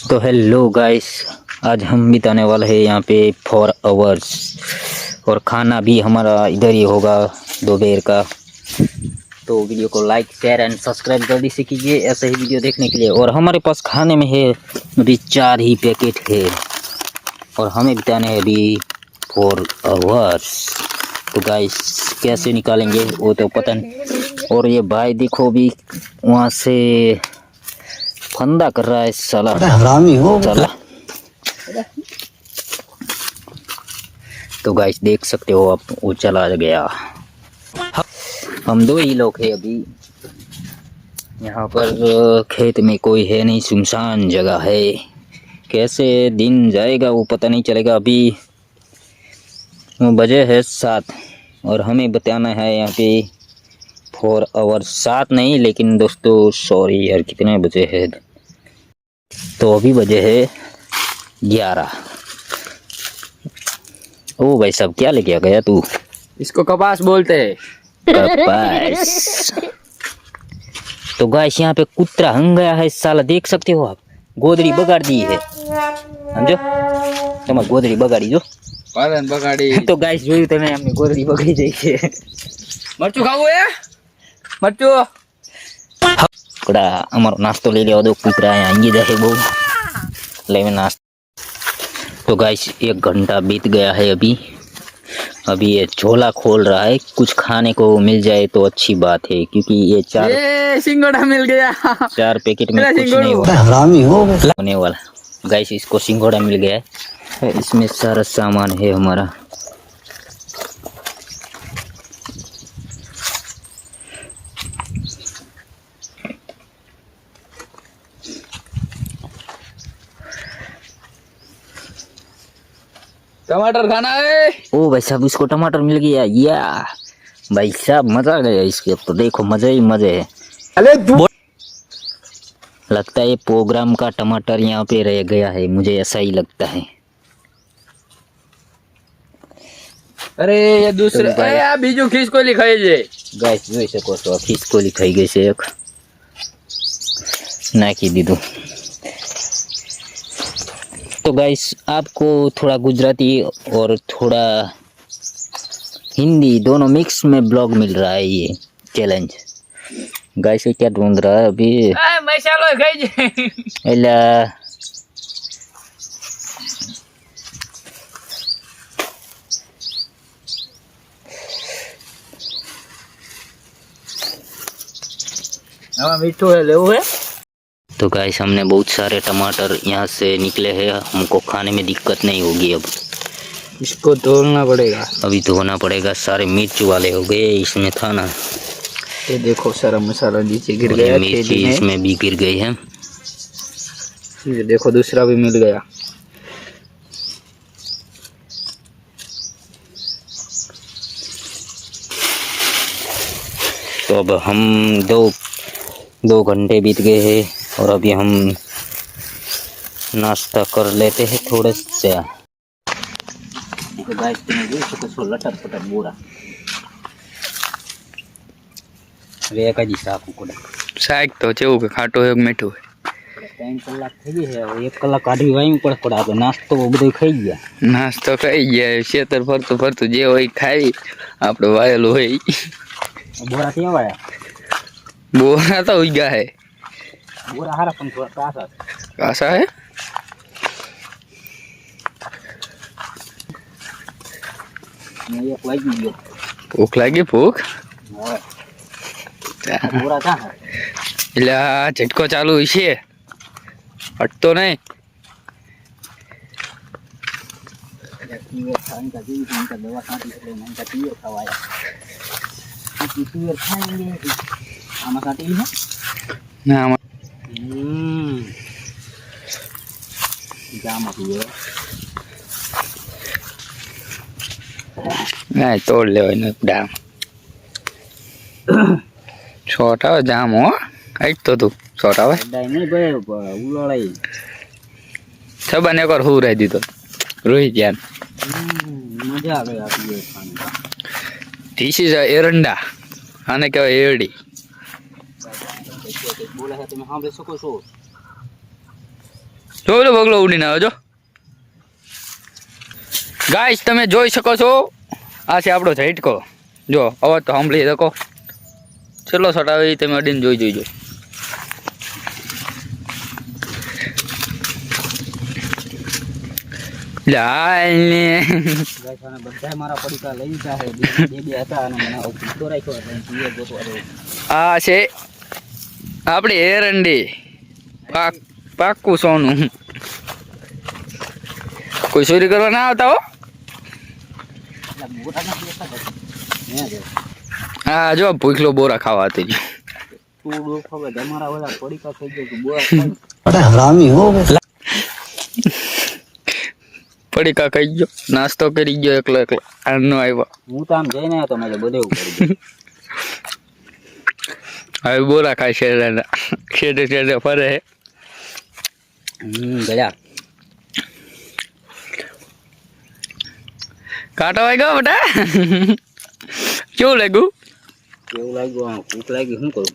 तो hello guys, आज हम बिताने वाले हैं यहाँ पे 4 आवर्स और खाना भी हमारा इधर ही होगा दोपहर का। तो वीडियो को लाइक शेयर एंड सब्सक्राइब जल्दी से कीजिए ऐसे ही वीडियो देखने के लिए। और हमारे पास खाने में है अभी 4 ही पैकेट है और हमें बिताने हैं अभी 4 आवर्स। तो गाइस कैसे निकालेंगे वो तो पता नहीं। और ये भाई देखो भी वहाँ से फंदा कर रहा है साला, हरामी हो साला। तो गाइस देख सकते हो आप, वो चला गया। हम 2 ही लोग हैं अभी यहाँ पर। खेत में कोई है नहीं, सुनसान जगह है। कैसे दिन जाएगा वो पता नहीं चलेगा। अभी बजे है 7 और हमें बताना है यहाँ पे 4 आवर्स। 7 नहीं लेकिन दोस्तों सॉरी यार, कितने बजे है? तो अभी बजे है 11। ओ भाई साहब, क्या लेके आ गया तू? इसको कपास बोलते हैं। कपास। तो गाइस यहाँ पे कुत्ता हंग गया है साला, देख सकते हो आप। गोदड़ी बगाड़ दी है, समझो तुम, गोदड़ी बगाड़ी जो बगाड़ी। तो गाइस જોયું તમે, हमने गोदड़ी बगाड़ी दी है। मरचू खाવું है? मरचू કડા અમારો નાસ્તો લઈ લેવા દો, કૂતરા અહીંયા આંગી જાય બહુ લેવે નાસ્તો। तो गाइस 1 घंटा बीत गया है। अभी ये झोला खोल रहा है। कुछ खाने को मिल जाए तो अच्छी बात है, क्योंकि ये 4 सिंगोड़ा मिल गया। 4 पैकेट में कुछ नहीं होने वाला। गाइस इसको सिंगोड़ा मिल गया है, इसमें सारा सामान है हमारा। टमाटर खाना है? ओ भाई साहब, इसको टमाटर मिल गया। या भाई साहब मजा आ गया इसके। अब तो देखो मजे ही मजे है। लगता है ये प्रोग्राम का टमाटर यहाँ पे रह गया है, मुझे ऐसा ही लगता है। अरे ये दूसरे आ बीजू खिसकोली खाई जे। गाइस જોઈ શકો છો, ખિસકોલી ખાઈ ગઈ છે એક, નાખી દીધું। तो गाइस आपको थोड़ा गुजराती और थोड़ा हिंदी दोनों मिक्स में ब्लॉग मिल रहा है ये चैलेंज। गाइस ये क्या ढूंढ रहा है अभी? मसालो खाई जे। एला मीठू है, लेवू है। तो गाइस हमने बहुत सारे टमाटर यहाँ से निकले हैं, हमको खाने में दिक्कत नहीं होगी। अब इसको धोना पड़ेगा। अभी धोना पड़ेगा, सारे मिर्च वाले हो गए इसमें था ना। ये देखो सारा मसाला नीचे गिर और गया, मिर्ची इसमें भी गिर गई है। ये देखो दूसरा भी मिल गया। तो अब हम 2 घंटे बीत गए हैं और अभी हम नाश्ता कर लेते हैं थोड़े से। गाइस तुम्हें देख सको છો લટર પટર બોરા હવે એક જ સાકુ કોડા શાક તો કેવું કે ખાટો હોય કે મીઠું હોય? 3 કલાક થઈ ગઈ છે, હવે 1 કલાક કાઢી વાયું પડે પડે। આપણે નાસ્તો બધો ખાઈ ગયા, નાસ્તો ખાઈ ગયા, ખેતર ફરતું ફરતું જે હોય ખાઈ આપણે વાયેલું હોય। બોરા ક્યાં વાયા? बोरा तो उगा है। बोरा हारा पण थोड़ा कासा कासा है। ये लागी गयो। भूख लगी भूख। बोरा कहाँ है? એટલે આ ઝટકો ચાલુ છે, હટતો નહીં। दवा खाती है इनका टीयर खवाया। टीयर खाएंगे आमा काटी है ના जाम हुए ના તોડ લેવાય ડામ। छोटा जाम हो आइट तो तू छोटा है डाई नहीं बे उलोड़ाई सब ने कर हो रही दी तो रोही जान। मजा आ गया ये खाने का। दिस इज एरंडा आने क्या एड़ी बोला है तुम्हें हाँ बेसो को सो જો ઓલો બગલો ઉડીને આવે જો. ગાઈસ તમે જોઈ શકો છો આ છે આપણો ઝટકો. જો અવાજ તો સાંભળી શકો. છેલ્લો શોટ આવે એ તમે અડીને જોઈ જોઈજો. આ છે આપણી એરંડી પાક્કું સોનું. કોઈ ચોરી કરવા ના આવતા હો. હા જો ભૂખલો બોરા ખાવા હતી. પડીકા ખાઈ ગયો, નાસ્તો કરી ગયો એકલો એકલો. આનો આવ્યો હું તો આમ જઈને આવ્યો તો મારે બધે હવે બોરા ખાય છે. છેડે છેડે ફરે. ગયા કાંટો વાગ્યો બેટા. કેવું લાગ્યું? કેવું લાગ્યું? ભૂખ લાગી, શું કરું?